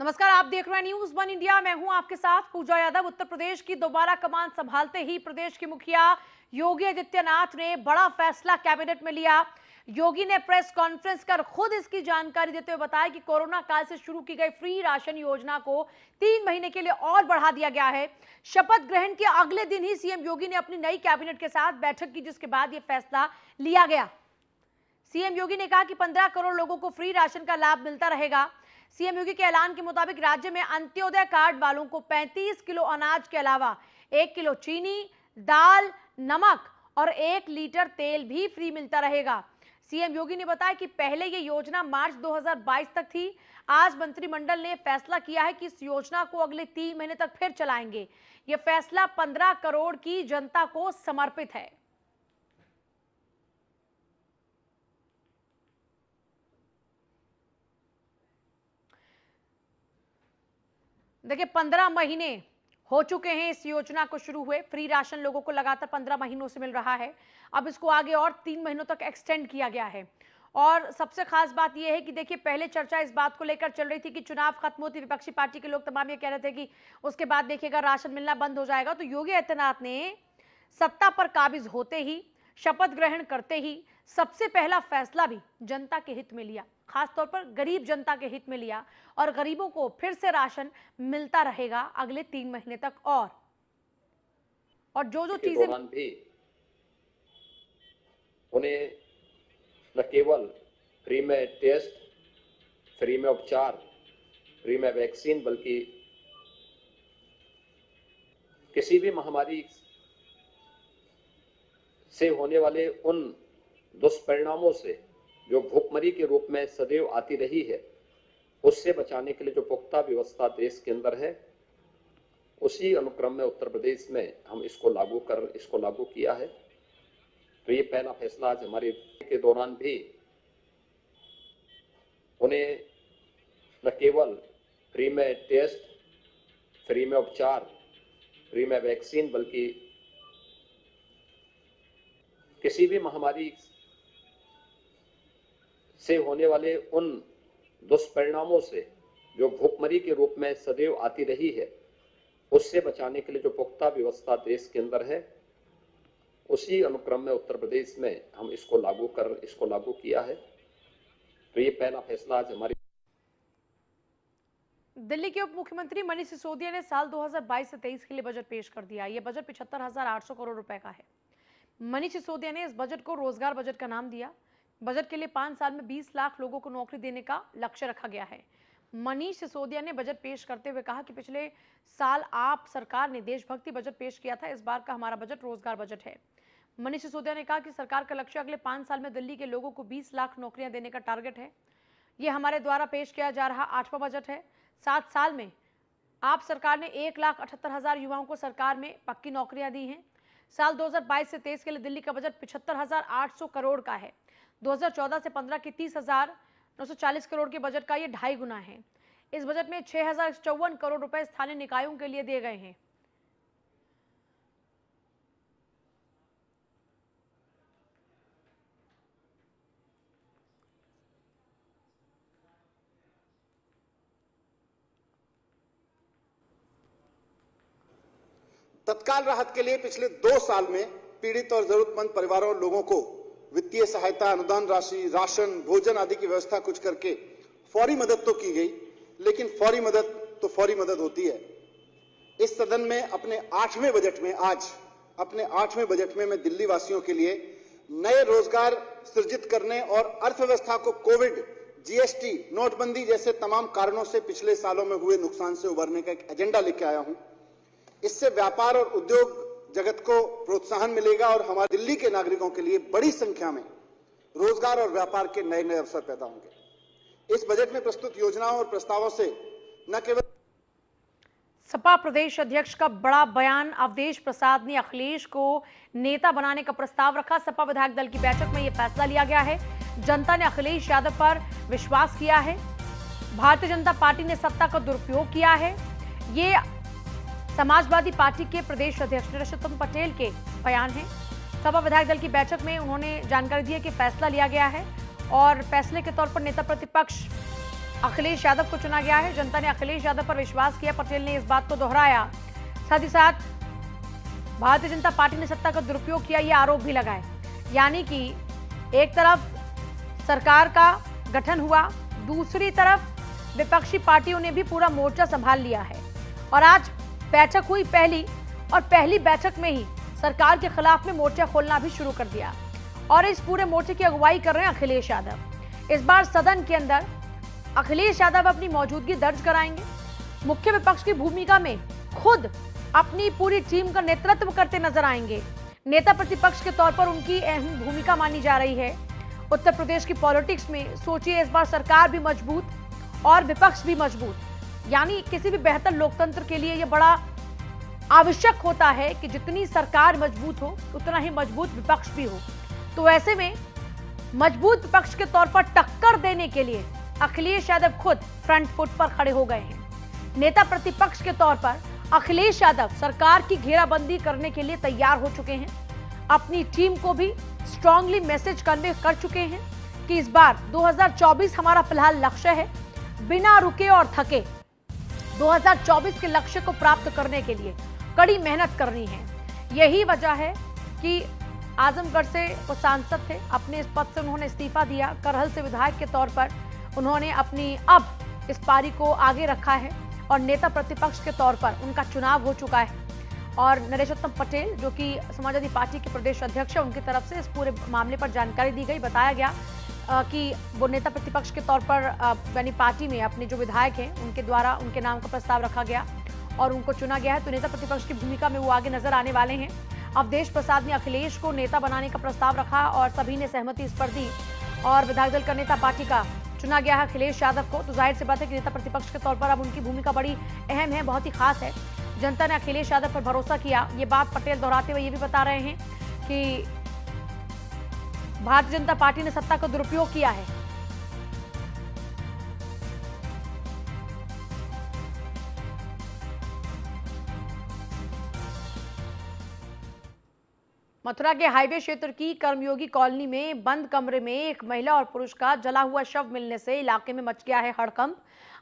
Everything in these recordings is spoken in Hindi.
नमस्कार, आप देख रहे हैं न्यूज वन इंडिया। मैं हूं आपके साथ पूजा यादव। उत्तर प्रदेश की दोबारा कमान संभालते ही प्रदेश के मुखिया योगी आदित्यनाथ ने बड़ा फैसला कैबिनेट में लिया। योगी ने प्रेस कॉन्फ्रेंस कर खुद इसकी जानकारी देते हुए बताया कि कोरोना काल से शुरू की गई फ्री राशन योजना को 3 महीने के लिए और बढ़ा दिया गया है। शपथ ग्रहण के अगले दिन ही सीएम योगी ने अपनी नई कैबिनेट के साथ बैठक की, जिसके बाद यह फैसला लिया गया। सीएम योगी ने कहा कि 15 करोड़ लोगों को फ्री राशन का लाभ मिलता रहेगा। सीएम योगी के ऐलान के मुताबिक राज्य में अंत्योदय कार्ड वालों को 35 किलो अनाज के अलावा 1 किलो चीनी, दाल, नमक और 1 लीटर तेल भी फ्री मिलता रहेगा। सीएम योगी ने बताया कि पहले ये योजना मार्च 2022 तक थी। आज मंत्रिमंडल ने फैसला किया है कि इस योजना को अगले 3 महीने तक फिर चलाएंगे। यह फैसला 15 करोड़ की जनता को समर्पित है। देखिए, 15 महीने हो चुके हैं इस योजना को शुरू हुए। फ्री राशन लोगों को लगातार 15 महीनों से मिल रहा है। अब इसको आगे और 3 महीनों तक एक्सटेंड किया गया है। और सबसे खास बात यह है कि देखिए, पहले चर्चा इस बात को लेकर चल रही थी कि चुनाव खत्म होती विपक्षी पार्टी के लोग तमाम ये कह रहे थे कि उसके बाद देखिएगा राशन मिलना बंद हो जाएगा। तो योगी आदित्यनाथ ने सत्ता पर काबिज होते ही, शपथ ग्रहण करते ही सबसे पहला फैसला भी जनता के हित में लिया, खासतौर पर गरीब जनता के हित में लिया। और गरीबों को फिर से राशन मिलता रहेगा अगले 3 महीने तक। और जो चीजें भी उन्हें न केवल फ्री में टेस्ट, फ्री में उपचार, फ्री में वैक्सीन, बल्कि किसी भी महामारी से होने वाले उन दुष्परिणामों से जो भूखमरी के रूप में सदैव आती रही है, उससे बचाने के लिए जो पुख्ता व्यवस्था देश के अंदर है, उसी अनुक्रम में उत्तर प्रदेश में हम इसको लागू किया है। तो ये पहला फैसला आज हमारे के दौरान भी उन्हें न केवल फ्री में टेस्ट, फ्री में उपचार, फ्री में वैक्सीन, बल्कि किसी भी महामारी से होने वाले उन दुष्परिणामों से जो भूखमरी के रूप में सदैव आती रही है, उससे बचाने के लिए जो पुख्ता व्यवस्था देश के अंदर है, उसी अनुक्रम में उत्तर प्रदेश में हम इसको लागू किया है। तो ये पहला फैसला आज हमारी। दिल्ली के उप मुख्यमंत्री मनीष सिसोदिया ने साल 2022 से 23 के लिए बजट पेश कर दिया। यह बजट 75,800 करोड़ रुपए का है। मनीष सिसोदिया ने इस बजट को रोजगार बजट का नाम दिया। बजट के लिए 5 साल में 20 लाख लोगों को नौकरी देने का लक्ष्य रखा गया है। मनीष सिसोदिया ने बजट पेश करते हुए कहा कि पिछले साल आप सरकार ने देशभक्ति बजट पेश किया था, इस बार का हमारा बजट रोजगार बजट है। मनीष सिसोदिया ने कहा कि सरकार का लक्ष्य अगले 5 साल में दिल्ली के लोगों को 20 लाख नौकरियां देने का टारगेट है। यह हमारे द्वारा पेश किया जा रहा 8वां बजट है। 7 साल में आप सरकार ने 1,78,000 युवाओं को सरकार में पक्की नौकरियां दी हैं। साल 2022 से 23 के लिए दिल्ली का बजट 75,800 करोड़ का है। 2014 से 15 की 30,940 करोड़ के बजट का ये 2.5 गुना है। इस बजट में 6,054 करोड़ रुपए स्थानीय निकायों के लिए दिए गए हैं। तत्काल राहत के लिए पिछले 2 साल में पीड़ित और जरूरतमंद परिवारों और लोगों को वित्तीय सहायता, अनुदान राशि, राशन, भोजन आदि की व्यवस्था कुछ करके फौरी मदद तो की गई, लेकिन फौरी मदद तो फौरी मदद होती है। इस सदन में अपने 8वें बजट में मैं दिल्ली वासियों के लिए नए रोजगार सृजित करने और अर्थव्यवस्था को कोविड, जीएसटी, नोटबंदी जैसे तमाम कारणों से पिछले सालों में हुए नुकसान से उबरने का एक एजेंडा लेके आया हूं। इससे व्यापार और उद्योग जगत को प्रोत्साहन मिलेगा और हमारे दिल्ली के नागरिकों के लिए बड़ी संख्या में रोजगार और व्यापार के नए नए अवसर पैदा होंगे। इस बजट में प्रस्तुत योजनाओं और प्रस्तावों से न केवल सपा प्रदेश अध्यक्ष का बड़ा बयान। अवधेश प्रसाद ने अखिलेश को नेता बनाने का प्रस्ताव रखा। सपा विधायक दल की बैठक में यह फैसला लिया गया है। जनता ने अखिलेश यादव पर विश्वास किया है। भारतीय जनता पार्टी ने सत्ता का दुरुपयोग किया है। ये समाजवादी पार्टी के प्रदेश अध्यक्ष नरेश पटेल के बयान है। सपा विधायक दल की बैठक में उन्होंने जानकारी दी है कि फैसला लिया गया है और फैसले के तौर पर नेता प्रतिपक्ष अखिलेश यादव को चुना गया है। जनता ने अखिलेश यादव पर विश्वास किया। पटेल ने इस बात को दोहराया। साथ ही साथ भारतीय जनता पार्टी ने सत्ता का दुरुपयोग किया, ये आरोप भी लगाए। यानी कि एक तरफ सरकार का गठन हुआ, दूसरी तरफ विपक्षी पार्टियों ने भी पूरा मोर्चा संभाल लिया है। और आज बैठक हुई पहली, और पहली बैठक में ही सरकार के खिलाफ में मोर्चा खोलना भी शुरू कर दिया। और इस पूरे मोर्चे की अगुवाई कर रहे हैं अखिलेश यादव। इस बार सदन के अंदर अखिलेश यादव अपनी मौजूदगी दर्ज कराएंगे। मुख्य विपक्ष की भूमिका में खुद अपनी पूरी टीम का नेतृत्व करते नजर आएंगे। नेता प्रतिपक्ष के तौर पर उनकी अहम भूमिका मानी जा रही है। उत्तर प्रदेश की पॉलिटिक्स में सोचिए, इस बार सरकार भी मजबूत और विपक्ष भी मजबूत। यानी किसी भी बेहतर लोकतंत्र के लिए यह बड़ा आवश्यक होता है कि जितनी सरकार मजबूत हो उतना ही मजबूत विपक्ष भी हो। तो ऐसे में मजबूत विपक्ष के तौर पर टक्कर देने के लिए अखिलेश यादव खुद फ्रंट फुट पर खड़े हो गए हैं। नेता प्रतिपक्ष के तौर पर अखिलेश यादव सरकार की घेराबंदी करने के लिए तैयार हो चुके हैं। अपनी टीम को भी स्ट्रांगली मैसेज कन्वे कर चुके हैं कि इस बार 2024 हमारा फिलहाल लक्ष्य है। बिना रुके और थके 2024 के लक्ष्य को प्राप्त करने के लिए कड़ी मेहनत करनी है। यही वजह है कि आजमगढ़ से वो सांसद थे, अपने इस पद से उन्होंने इस्तीफा दिया। करहल से विधायक के तौर पर उन्होंने अपनी अब इस पारी को आगे रखा है और नेता प्रतिपक्ष के तौर पर उनका चुनाव हो चुका है। और नरेशोत्तम पटेल जो कि समाजवादी पार्टी के प्रदेश अध्यक्ष है, उनकी तरफ से इस पूरे मामले पर जानकारी दी गई। बताया गया कि वो नेता प्रतिपक्ष के तौर पर यानी पार्टी में अपने जो विधायक हैं उनके द्वारा उनके नाम का प्रस्ताव रखा गया और उनको चुना गया है। तो नेता प्रतिपक्ष की भूमिका में वो आगे नजर आने वाले हैं। अवधेश प्रसाद ने अखिलेश को नेता बनाने का प्रस्ताव रखा और सभी ने सहमति इस पर दी और विधायक दल का नेता पार्टी का चुना गया है अखिलेश यादव को। तो जाहिर सी बात है कि नेता प्रतिपक्ष के तौर पर अब उनकी भूमिका बड़ी अहम है, बहुत ही खास है। जनता ने अखिलेश यादव पर भरोसा किया, ये बात पटेल दोहराते हुए ये भी बता रहे हैं कि भारतीय जनता पार्टी ने सत्ता का दुरुपयोग किया है। मथुरा के हाईवे क्षेत्र की कर्मयोगी कॉलोनी में बंद कमरे में एक महिला और पुरुष का जला हुआ शव मिलने से इलाके में मच गया है हड़कंप।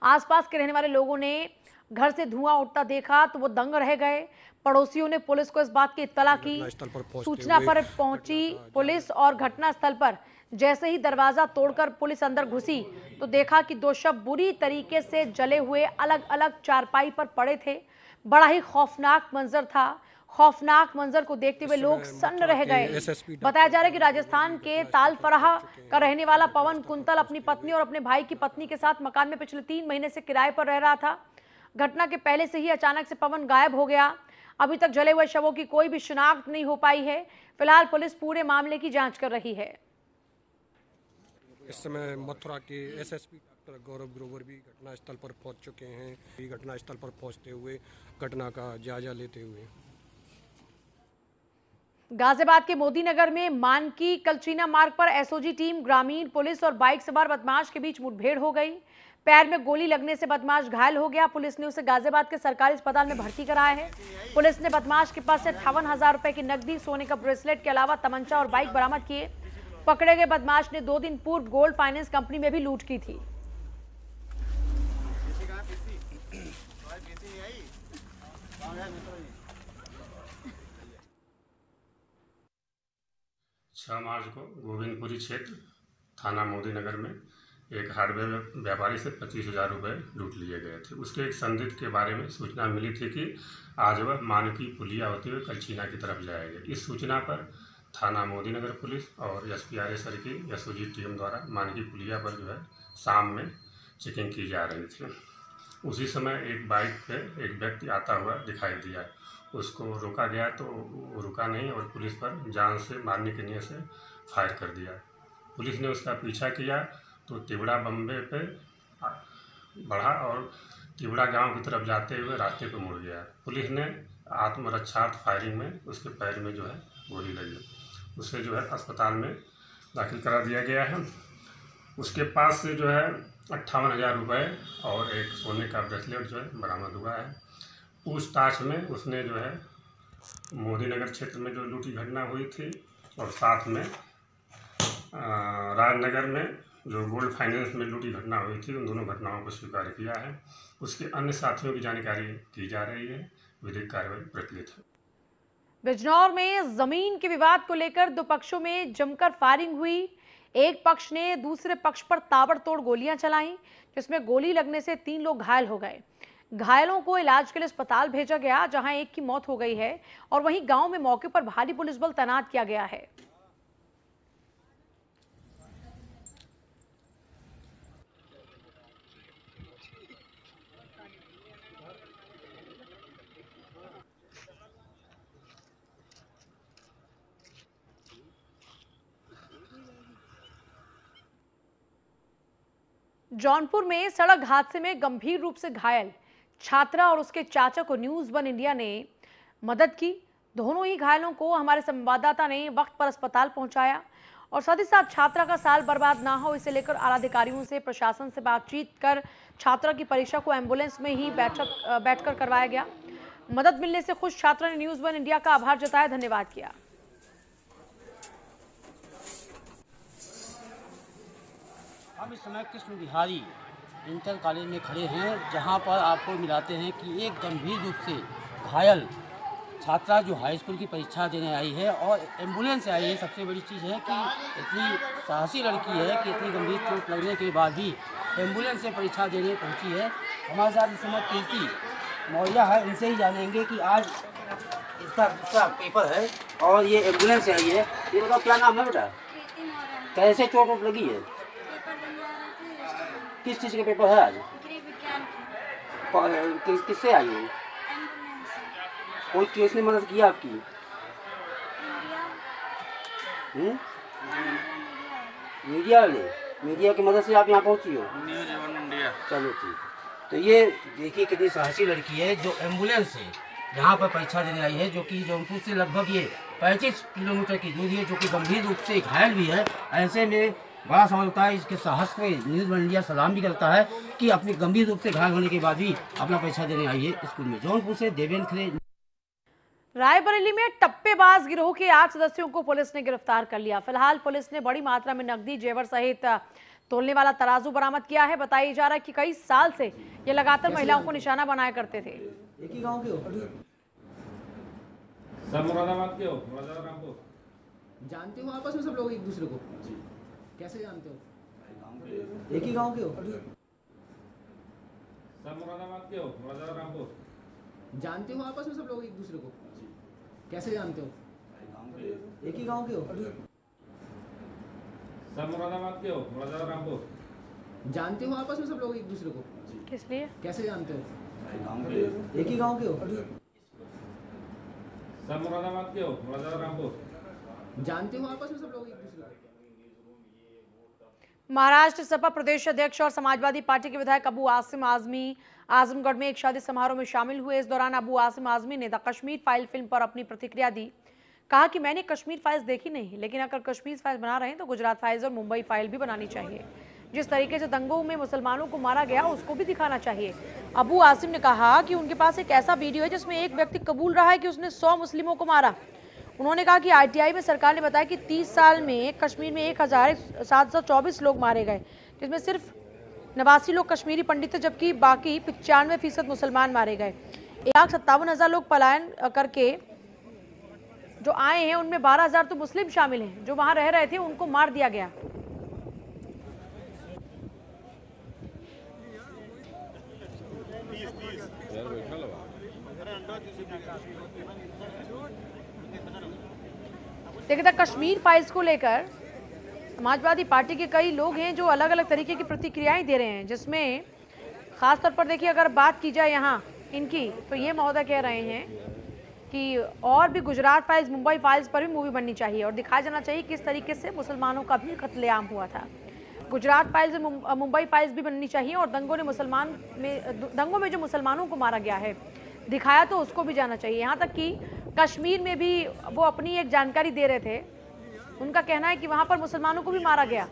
आसपास के रहने वाले लोगों ने घर से धुआं उठता देखा तो वो दंग रह गए। पड़ोसियों ने पुलिस को इस बात की इत्तला की। सूचना पर पहुंची पुलिस और घटनास्थल पर जैसे ही दरवाजा तोड़कर पुलिस अंदर घुसी तो देखा कि दो शव बुरी तरीके से जले हुए अलग अलग चारपाई पर पड़े थे। बड़ा ही खौफनाक मंजर था। खौफनाक मंजर को देखते हुए लोग सन्न रह गए। बताया जा रहा है कि राजस्थान के तालफराह का रहने वाला पवन कुंतल अपनी पत्नी और अपने भाई की पत्नी के साथ मकान में पिछले 3 महीने से किराए पर रह रहा था। घटना के पहले से ही अचानक से पवन गायब हो गया। अभी तक जले हुए शवों की कोई भी शिनाख्त नहीं हो पाई है। फिलहाल पुलिस पूरे मामले की जांच कर रही है। इस समय मथुरा के एसएसपी डॉक्टर गौरव ग्रोवर भी घटनास्थल पर पहुंच चुके हैं। घटनास्थल पर पहुंचते हुए घटना का जायजा लेते हुए गाजियाबाद के मोदी नगर में मानकी कलचीना मार्ग पर एसओजी टीम, ग्रामीण पुलिस और बाइक सवार बदमाश के बीच मुठभेड़ हो गई। पैर में गोली लगने से बदमाश घायल हो गया। पुलिस ने उसे गाजियाबाद के सरकारी अस्पताल में भर्ती कराया है। पुलिस ने बदमाश के पास से 58,000 रुपए की नकदी, सोने का ब्रेसलेट के अलावा तमंचा और बाइक बरामद किए। पकड़े गए बदमाश ने 2 दिन पूर्व गोल्ड फाइनेंस कंपनी में भी लूट की थी। मार्च को गोविंदपुरी क्षेत्र थाना मोदी नगर में एक हार्डवेयर व्यापारी से 25,000 रुपये लूट लिए गए थे। उसके एक संदिग्ध के बारे में सूचना मिली थी कि आज वह मानकी पुलिया होते हुए कलचीना की तरफ जाएंगे। इस सूचना पर थाना मोदी नगर पुलिस और एसपीआर सर की एसओजी टीम द्वारा मानकी पुलिया पर जो है शाम में चेकिंग की जा रही थी। उसी समय एक बाइक पे एक व्यक्ति आता हुआ दिखाई दिया। उसको रोका गया तो वो रुका नहीं और पुलिस पर जान से मारने की नीयत से फायर कर दिया। पुलिस ने उसका पीछा किया तो तिबड़ा बम्बे पे बढ़ा और तिबड़ा गांव की तरफ जाते हुए रास्ते पे मुड़ गया। पुलिस ने आत्मरक्षार्थ फायरिंग में उसके पैर में जो है गोली लगी। उसे जो है अस्पताल में दाखिल करा दिया गया है। उसके पास से जो है 58,000 रुपये और एक सोने का ब्रेसलेट जो है बरामद हुआ है। पूछताछ में उसने जो है मोदी नगर क्षेत्र में जो लूट की घटना हुई थी और साथ में राजनगर में जो गोल्ड फाइनेंस में लूट की घटना हुई थी, उन दोनों घटनाओं को स्वीकार किया है। उसके अन्य साथियों की जानकारी की जा रही है। विधिक कार्रवाई प्रचलित है। बिजनौर में जमीन के विवाद को लेकर दो पक्षों में जमकर फायरिंग हुई। एक पक्ष ने दूसरे पक्ष पर ताबड़तोड़ गोलियां चलाईं, जिसमें गोली लगने से 3 लोग घायल हो गए। घायलों को इलाज के लिए अस्पताल भेजा गया, जहां एक की मौत हो गई है और वहीं गांव में मौके पर भारी पुलिस बल तैनात किया गया है। जौनपुर में सड़क हादसे में गंभीर रूप से घायल छात्रा और उसके चाचा को न्यूज़ 1 इंडिया ने मदद की। दोनों ही घायलों को हमारे संवाददाता ने वक्त पर अस्पताल पहुंचाया और साथ ही साथ छात्रा का साल बर्बाद ना हो, इसे लेकर आला अधिकारियों से, प्रशासन से बातचीत कर छात्रा की परीक्षा को एम्बुलेंस में ही बैठकर करवाया गया। मदद मिलने से खुश छात्रा ने न्यूज़ 1 इंडिया का आभार जताया, धन्यवाद किया। हम इस समय कृष्ण बिहारी इंटर कॉलेज में खड़े हैं, जहां पर आपको मिलाते हैं कि एक गंभीर रूप से घायल छात्रा जो हाई स्कूल की परीक्षा देने आई है और एम्बुलेंस से आई है। सबसे बड़ी चीज़ है कि इतनी साहसी लड़की है कि इतनी गंभीर चोट लगने के बाद भी एम्बुलेंस से परीक्षा देने पहुंची है। हमारे साथ इस समय कीर्ति मौर्या है, इनसे ही जानेंगे कि आज इसका दूसरा पेपर है और ये एम्बुलेंस से आई है। ये बताओ क्या नाम है बेटा, कैसे चोट लगी है, किस चीज़ का पेपर है आज, किससे आई है, कोई केस ने मदद किया आपकी? मीडिया की मदद से आप यहाँ पहुँची हो? चलो ठीक। तो ये देखिए कितनी साहसी लड़की है जो एम्बुलेंस से यहाँ पर परीक्षा देने आई है, जो कि जौनपुर से लगभग ये 35 किलोमीटर की दूरी है, जो कि गंभीर रूप से घायल भी है। ऐसे में बड़ा समझ होता है, इसके साहस को न्यूज़ 1 इंडिया सलाम भी करता है कि अपनी गंभीर रूप से घायल होने के बाद भी अपना परीक्षा देने आई है स्कूल में। जौनपुर से देवेंद्र खरे। रायबरेली में टप्पेबाज गिरोह के 8 सदस्यों को पुलिस ने गिरफ्तार कर लिया। फिलहाल पुलिस ने बड़ी मात्रा में नकदी, जेवर सहित तोलने वाला तराजू बरामद किया है। बताया जा रहा है कि कई साल से ये लगातार महिलाओं को निशाना बनाया करते थे। एक ही गांव के हो? सब मुरादाबाद के हो? मुरादाबाद जानते हो आपस में सब लोग एक दूसरे को? कैसे जानते हो? एक ही गांव के हो? सब मुरादाबाद के हो? मुरादाबाद जानते हो आपस में सब लोग एक दूसरे को? कैसे जानते हो? एक ही गांव के हो? सब मुरादाबाद के हो? मुरादाबाद जानते हो आपस में सब लोग एक दूसरे को? किस लिए? कैसे जानते हो? एक ही गांव के हो? सब मुरादाबाद के हो? मुरादाबाद जानते हो आपस में सब लोग एक दूसरे को? महाराष्ट्र सपा प्रदेश अध्यक्ष और समाजवादी पार्टी के विधायक अबू आसिम आजमी आजमगढ़ में एक शादी समारोह में शामिल हुए। इस दौरान अबू आसिम आजमी ने द कश्मीर फाइल फिल्म पर अपनी प्रतिक्रिया दी। कहा कि मैंने कश्मीर फाइल्स देखी नहीं, लेकिन अगर कश्मीर फाइल्स बना रहे हैं तो गुजरात फाइल्स और मुंबई फाइल भी बनानी चाहिए। जिस तरीके से दंगों में मुसलमानों को मारा गया उसको भी दिखाना चाहिए। अबू आसिम ने कहा कि उनके पास एक ऐसा वीडियो है जिसमें एक व्यक्ति कबूल रहा है कि उसने 100 मुस्लिमों को मारा। उन्होंने कहा कि आरटीआई में सरकार ने बताया कि 30 साल में कश्मीर में 1724 लोग मारे गए, जिसमें सिर्फ 89 लोग कश्मीरी पंडित थे, जबकि बाकी 95% मुसलमान मारे गए। 1,57,000 लोग पलायन करके जो आए हैं, उनमें 12,000 तो मुस्लिम शामिल हैं। जो वहां रह रहे थे उनको मार दिया गया। देखिए, कश्मीर फाइल्स को लेकर समाजवादी पार्टी के कई लोग हैं जो अलग अलग तरीके की प्रतिक्रियाएं दे रहे हैं, जिसमें खासतौर पर देखिए अगर बात की जाए यहाँ इनकी, तो ये महोदय कह रहे हैं कि और भी गुजरात फाइल्स, मुंबई फाइल्स पर भी मूवी बननी चाहिए और दिखाया जाना चाहिए किस तरीके से मुसलमानों का भी कत्लेआम हुआ था। गुजरात फाइल्स और मुंबई फाइल्स भी बननी चाहिए और दंगों में जो मुसलमानों को मारा गया है दिखाया तो उसको भी जाना चाहिए। यहाँ तक कि कश्मीर में भी वो अपनी एक जानकारी दे रहे थे। उनका कहना है कि वहाँ पर मुसलमानों को भी मारा गया।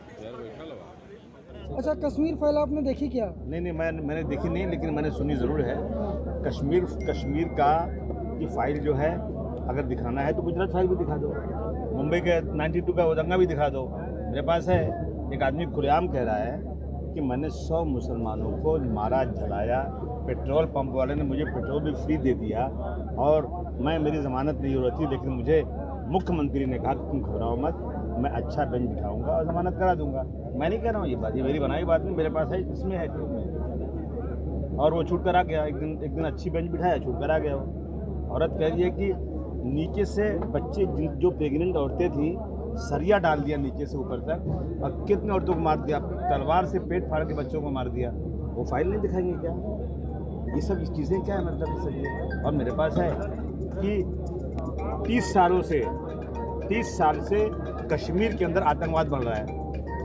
अच्छा, कश्मीर फाइल आपने देखी क्या? नहीं, मैंने देखी नहीं, लेकिन मैंने सुनी ज़रूर है। कश्मीर का ये फाइल जो है अगर दिखाना है तो गुजरात फाइल भी दिखा दो, मुंबई के 92 का वो दंगा भी दिखा दो, मेरे पास है। एक आदमी खुलेआम कह रहा है कि मैंने 100 मुसलमानों को मारा, जलाया, पेट्रोल पंप वाले ने मुझे पेट्रोल भी फ्री दे दिया और मेरी ज़मानत नहीं हो रही थी, लेकिन मुझे मुख्यमंत्री ने कहा कि तुम घबराओ मत, मैं अच्छा बेंच बिठाऊंगा और ज़मानत करा दूंगा। मैं नहीं कह रहा हूँ ये बात, ये मेरी बनाई बात नहीं, मेरे पास है, इसमें है। और वो छूट कर आ गया, एक दिन अच्छी बेंच बिठाया, छूट कर आ गया। वो औरत कह रही है कि नीचे से बच्चे, जो प्रेग्नेंट औरतें थी, सरिया डाल दिया नीचे से ऊपर तक, और कितने औरतों को मार दिया, तलवार से पेट फाड़ के बच्चों को मार दिया। वो फाइल नहीं दिखाएंगे क्या? ये सब चीज़ें क्या है, मतलब सब ये। और मेरे पास है कि 30 साल से कश्मीर के अंदर आतंकवाद बढ़ रहा है,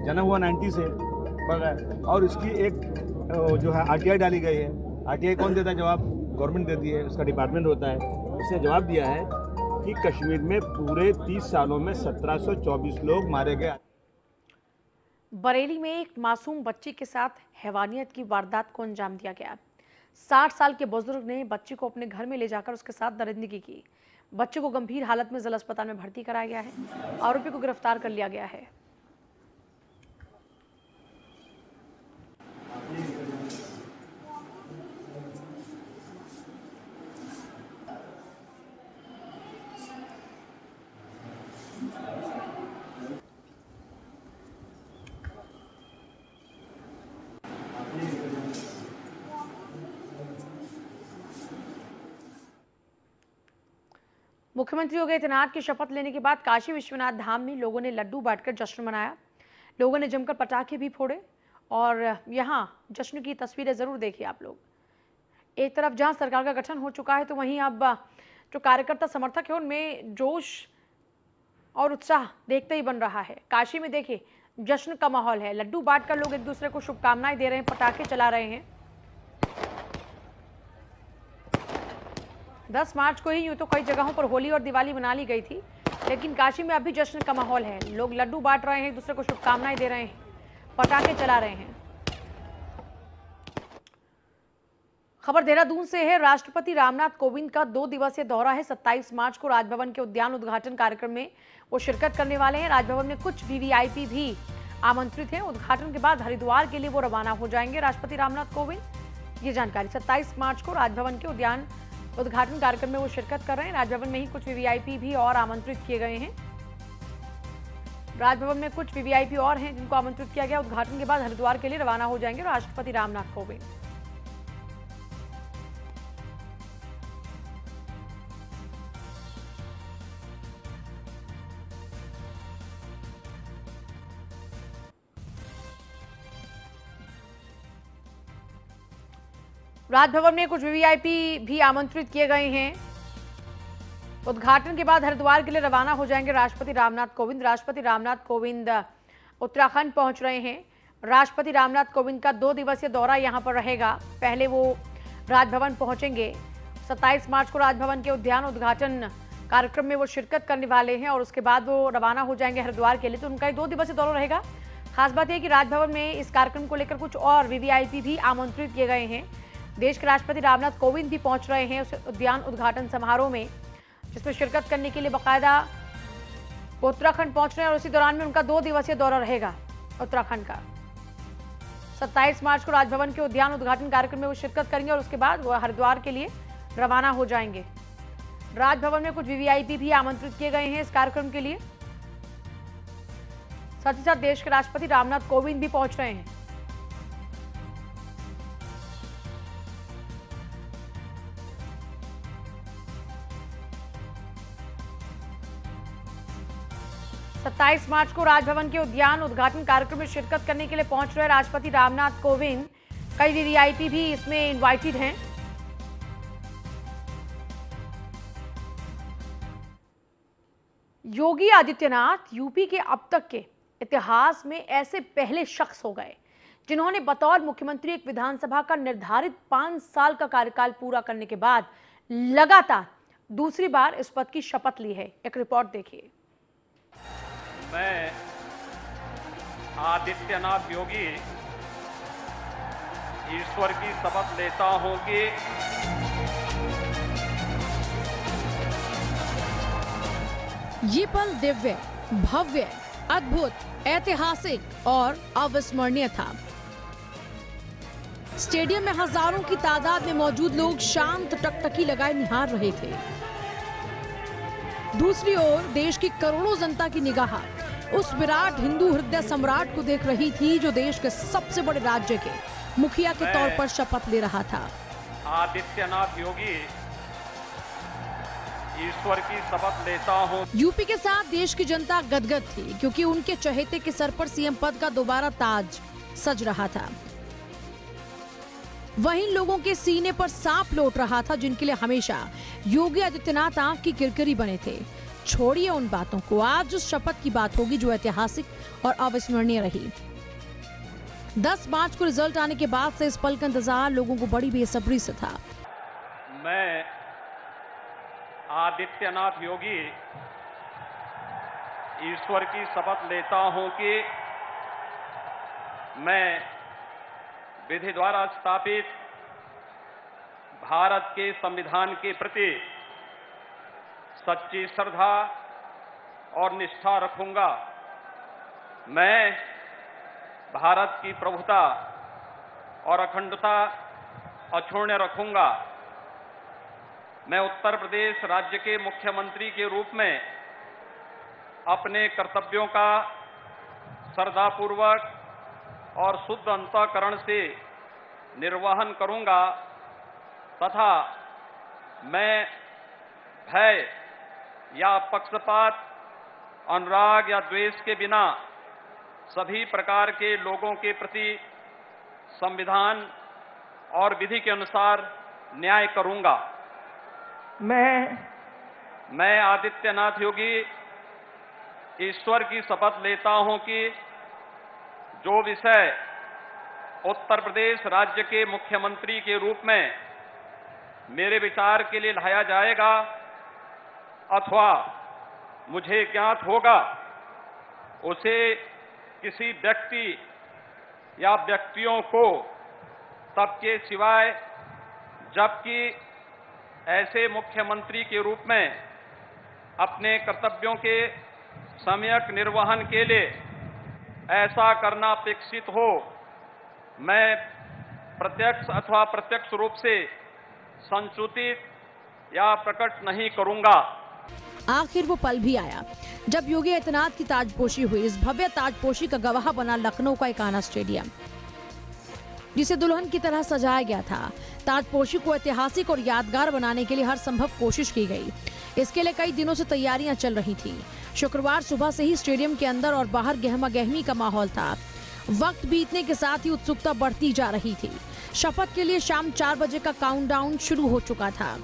जना हुआ 90 से बढ़ रहा है, और इसकी एक जो है RTI डाली गई है। RTI कौन देता है जवाब? गवर्नमेंट देती है, उसका डिपार्टमेंट होता है। उसने जवाब दिया है कि कश्मीर में पूरे 30 सालों में 1724 लोग मारे गए। बरेली में एक मासूम बच्ची के साथ हैवानियत की वारदात को अंजाम दिया गया। 60 साल के बुजुर्ग ने बच्ची को अपने घर में ले जाकर उसके साथ दरिंदगी की। बच्चे को गंभीर हालत में जिला अस्पताल में भर्ती कराया गया है। आरोपी को गिरफ्तार कर लिया गया है। मुख्यमंत्री योगी आदित्यनाथ की शपथ लेने के बाद काशी विश्वनाथ धाम में लोगों ने लड्डू बांटकर जश्न मनाया। लोगों ने जमकर पटाखे भी फोड़े और यहां जश्न की तस्वीरें जरूर देखिए आप लोग। एक तरफ जहां सरकार का गठन हो चुका है, तो वहीं अब जो कार्यकर्ता समर्थक है उनमें जोश और उत्साह देखते ही बन रहा है। काशी में देखिए जश्न का माहौल है, लड्डू बांटकर लोग एक दूसरे को शुभकामनाएं दे रहे हैं, पटाखे चला रहे हैं। 10 मार्च को ही यूं तो कई जगहों पर होली और दिवाली मना ली गई थी, लेकिन काशी में अभी जश्न का माहौल है। लोग लड्डू बांट रहे हैं, एक दूसरे को शुभकामनाएं दे रहे हैं, पटाखे चला रहे हैं। खबर देहरादून से है। राष्ट्रपति रामनाथ कोविंद का 2 दिवसीय दौरा है। 27 मार्च को राजभवन के उद्यान उद्घाटन कार्यक्रम में वो शिरकत करने वाले हैं। राजभवन में कुछ VVIP भी आमंत्रित हैं। उद्घाटन के बाद हरिद्वार के लिए वो रवाना हो जाएंगे राष्ट्रपति रामनाथ कोविंद। ये जानकारी 27 मार्च को राजभवन के उद्यान उद्घाटन कार्यक्रम में वो शिरकत कर रहे हैं। राजभवन में ही कुछ VVIP भी और आमंत्रित किए गए हैं। राजभवन में कुछ VVIP और हैं जिनको आमंत्रित किया गया। उद्घाटन के बाद हरिद्वार के लिए रवाना हो जाएंगे राष्ट्रपति रामनाथ कोविंद। राजभवन में कुछ VVIP भी आमंत्रित किए गए हैं। उद्घाटन के बाद हरिद्वार के लिए रवाना हो जाएंगे राष्ट्रपति रामनाथ कोविंद। राष्ट्रपति रामनाथ कोविंद उत्तराखंड पहुंच रहे हैं। राष्ट्रपति रामनाथ कोविंद का 2 दिवसीय दौरा यहां पर रहेगा। पहले वो राजभवन पहुंचेंगे। 27 मार्च को राजभवन के उद्यान उद्घाटन कार्यक्रम में वो शिरकत करने वाले हैं और उसके बाद वो रवाना हो जाएंगे हरिद्वार के लिए। तो उनका 2 दिवसीय दौरा रहेगा। खास बात यह कि राजभवन में इस कार्यक्रम को लेकर कुछ और VVIP भी आमंत्रित किए गए हैं। देश के राष्ट्रपति रामनाथ कोविंद भी पहुंच रहे हैं उस उद्यान उद्घाटन समारोह में, जिसमें शिरकत करने के लिए बाकायदा उत्तराखंड पहुंच रहे हैं और उसी दौरान में उनका 2 दिवसीय दौरा रहेगा उत्तराखंड का। 27 मार्च को राजभवन के उद्यान उद्घाटन कार्यक्रम में वो शिरकत करेंगे और उसके बाद वो हरिद्वार के लिए रवाना हो जाएंगे। राजभवन में कुछ VVIP भी आमंत्रित किए गए हैं इस कार्यक्रम के लिए। साथ ही साथ देश के राष्ट्रपति रामनाथ कोविंद भी पहुंच रहे हैं। सत्ताईस मार्च को राजभवन के उद्यान उद्घाटन कार्यक्रम में शिरकत करने के लिए पहुंच रहे राष्ट्रपति रामनाथ कोविंद। कई VVIP भी इसमें इनवाइटेड हैं। योगी आदित्यनाथ यूपी के अब तक के इतिहास में ऐसे पहले शख्स हो गए जिन्होंने बतौर मुख्यमंत्री एक विधानसभा का निर्धारित 5 साल का कार्यकाल पूरा करने के बाद लगातार दूसरी बार इस पद की शपथ ली है। एक रिपोर्ट देखिए। मैं आदित्यनाथ योगी ईश्वर की शपथ लेता हूं कि ये पल दिव्य, भव्य अद्भुत, ऐतिहासिक और अविस्मरणीय था। स्टेडियम में हजारों की तादाद में मौजूद लोग शांत टकटकी लगाए निहार रहे थे। दूसरी ओर देश की करोड़ों जनता की निगाह उस विराट हिंदू हृदय सम्राट को देख रही थी जो देश के सबसे बड़े राज्य के मुखिया के तौर पर शपथ ले रहा था। आदित्यनाथ योगी ईश्वर की शपथ लेता हूँ। यूपी के साथ देश की जनता गदगद थी क्योंकि उनके चहेते के सर पर सीएम पद का दोबारा ताज सज रहा था। वहीं लोगों के सीने पर सांप लौट रहा था जिनके लिए हमेशा योगी आदित्यनाथ आंख की किरकिरी बने थे। छोड़िए उन बातों को, आज उस शपथ की बात होगी जो ऐतिहासिक और अविस्मरणीय रही। 10 मार्च को रिजल्ट आने के बाद से इस पल का इंतजार लोगों को बड़ी बेसब्री से था। मैं आदित्यनाथ योगी ईश्वर की शपथ लेता हूं कि मैं विधि द्वारा स्थापित भारत के संविधान के प्रति सच्ची श्रद्धा और निष्ठा रखूंगा। मैं भारत की प्रभुता और अखंडता अक्षुण्ण रखूंगा। मैं उत्तर प्रदेश राज्य के मुख्यमंत्री के रूप में अपने कर्तव्यों का श्रद्धापूर्वक और शुद्ध अंतःकरण से निर्वहन करूंगा तथा मैं भय या पक्षपात, अनुराग या द्वेष के बिना सभी प्रकार के लोगों के प्रति संविधान और विधि के अनुसार न्याय करूंगा। मैं आदित्यनाथ योगी ईश्वर की शपथ लेता हूं कि जो विषय उत्तर प्रदेश राज्य के मुख्यमंत्री के रूप में मेरे विचार के लिए लाया जाएगा अथवा मुझे ज्ञात होगा उसे किसी व्यक्ति या व्यक्तियों को तब के सिवाय जबकि ऐसे मुख्यमंत्री के रूप में अपने कर्तव्यों के सम्यक निर्वहन के लिए ऐसा करना अपेक्षित हो, मैं प्रत्यक्ष अथवा प्रत्यक्ष रूप से संसूचित या प्रकट नहीं करूंगा। आखिर वो पल भी आया जब योगी आदित्यनाथ की ताजपोशी हुई। इस भव्य ताजपोशी का गवाह बना लखनऊ का एकाना स्टेडियम, जिसे दुल्हन की तरह सजाया गया था। ताजपोशी को ऐतिहासिक और यादगार बनाने के लिए हर संभव कोशिश की गई। इसके लिए कई दिनों से तैयारियां चल रही थी। शुक्रवार सुबह से ही स्टेडियम के अंदर और बाहर गहमा गहमी का माहौल था। वक्त बीतने के साथ ही उत्सुकता बढ़ती जा रही थी। शपथ के लिए शाम 4 बजे का काउंटडाउन शुरू हो चुका था।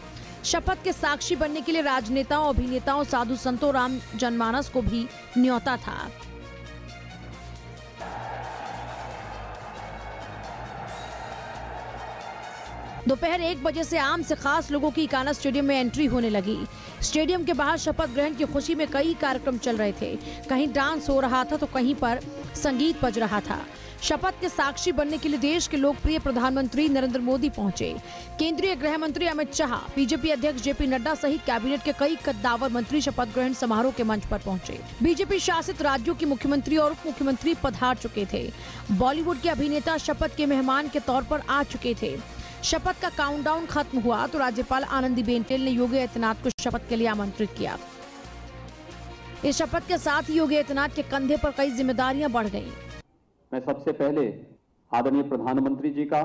शपथ के साक्षी बनने के लिए राजनेताओं, अभिनेताओं, साधु संतों, राम जनमानस को भी न्योता था। दोपहर 1 बजे से आम से खास लोगों की एकाना स्टेडियम में एंट्री होने लगी। स्टेडियम के बाहर शपथ ग्रहण की खुशी में कई कार्यक्रम चल रहे थे। कहीं डांस हो रहा था तो कहीं पर संगीत बज रहा था। शपथ के साक्षी बनने के लिए देश के लोकप्रिय प्रधानमंत्री नरेंद्र मोदी पहुंचे। केंद्रीय गृह मंत्री अमित शाह, बीजेपी अध्यक्ष जेपी नड्डा सहित कैबिनेट के कई कद्दावर मंत्री शपथ ग्रहण समारोह के मंच पर पहुंचे। बीजेपी शासित राज्यों के मुख्यमंत्री और उप मुख्यमंत्री पधार चुके थे। बॉलीवुड के अभिनेता शपथ के मेहमान के तौर पर आ चुके थे। शपथ का काउंटडाउन खत्म हुआ तो राज्यपाल आनंदीबेन पटेल ने योगी आदित्यनाथ को शपथ के लिए आमंत्रित किया। इस शपथ के साथ ही योगी आदित्यनाथ के कंधे पर कई जिम्मेदारियां बढ़ गईं। मैं सबसे पहले आदरणीय प्रधानमंत्री जी का,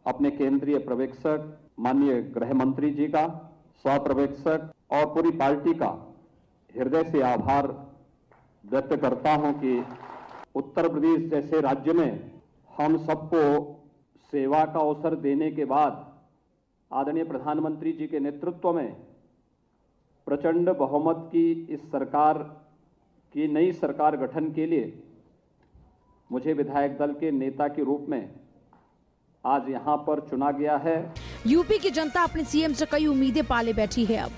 अपने केंद्रीय पर्यवेक्षक माननीय गृह मंत्री जी का, सह पर्यवेक्षक और पूरी पार्टी का हृदय से आभार व्यक्त करता हूं कि उत्तर प्रदेश जैसे राज्य में हम सबको सेवा का अवसर देने के बाद आदरणीय प्रधानमंत्री जी के नेतृत्व में प्रचंड बहुमत की इस सरकार की नई सरकार गठन के लिए मुझे विधायक दल के नेता के रूप में आज यहां पर चुना गया है। यूपी की जनता अपने सीएम से कई उम्मीदें पाले बैठी है। अब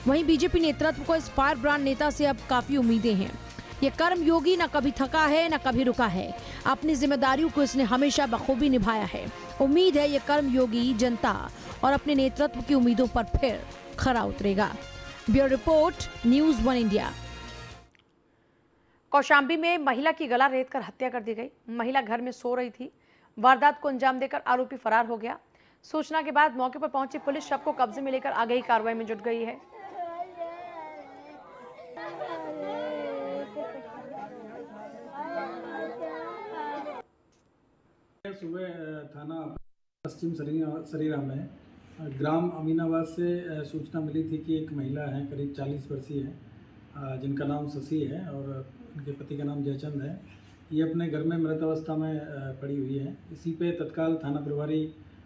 वहीं बीजेपी नेतृत्व को इस फायर ब्रांड नेता से अब काफी उम्मीदें हैं। ये कर्म योगी न कभी थका है न कभी रुका है। अपनी जिम्मेदारियों को इसने हमेशा बखूबी निभाया है। उम्मीद है ये कर्म योगी जनता और अपने नेतृत्व की उम्मीदों पर फिर खरा उतरेगा। Bureau report, news 1 India. Kaushambi में महिला की गला रेत कर हत्या कर दी गई। महिला घर में सो रही थी। वारदात को अंजाम देकर आरोपी फरार हो गया। सूचना के बाद मौके पर पहुंची पुलिस शव को कब्जे में लेकर आगे की कार्रवाई में जुट गई है। सुबह थाना पश्चिम सरीरा में ग्राम अमीनाबाद से सूचना मिली थी कि एक महिला है, करीब 40 वर्षीय है, जिनका नाम शशि है और उनके पति का नाम जयचंद है। ये अपने घर में मृत अवस्था में पड़ी हुई है। इसी पे तत्काल थाना प्रभारी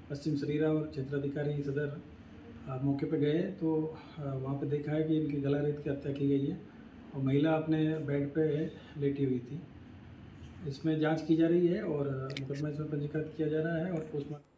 पश्चिम सरीरा और क्षेत्राधिकारी सदर मौके पे गए तो वहाँ पे देखा है कि इनकी गला रेत की हत्या की गई है और महिला अपने बेड पे लेटी हुई थी। इसमें जांच की जा रही है और मुकदमा इसमें पंजीकृत किया जा रहा है और पोस्टमार्टम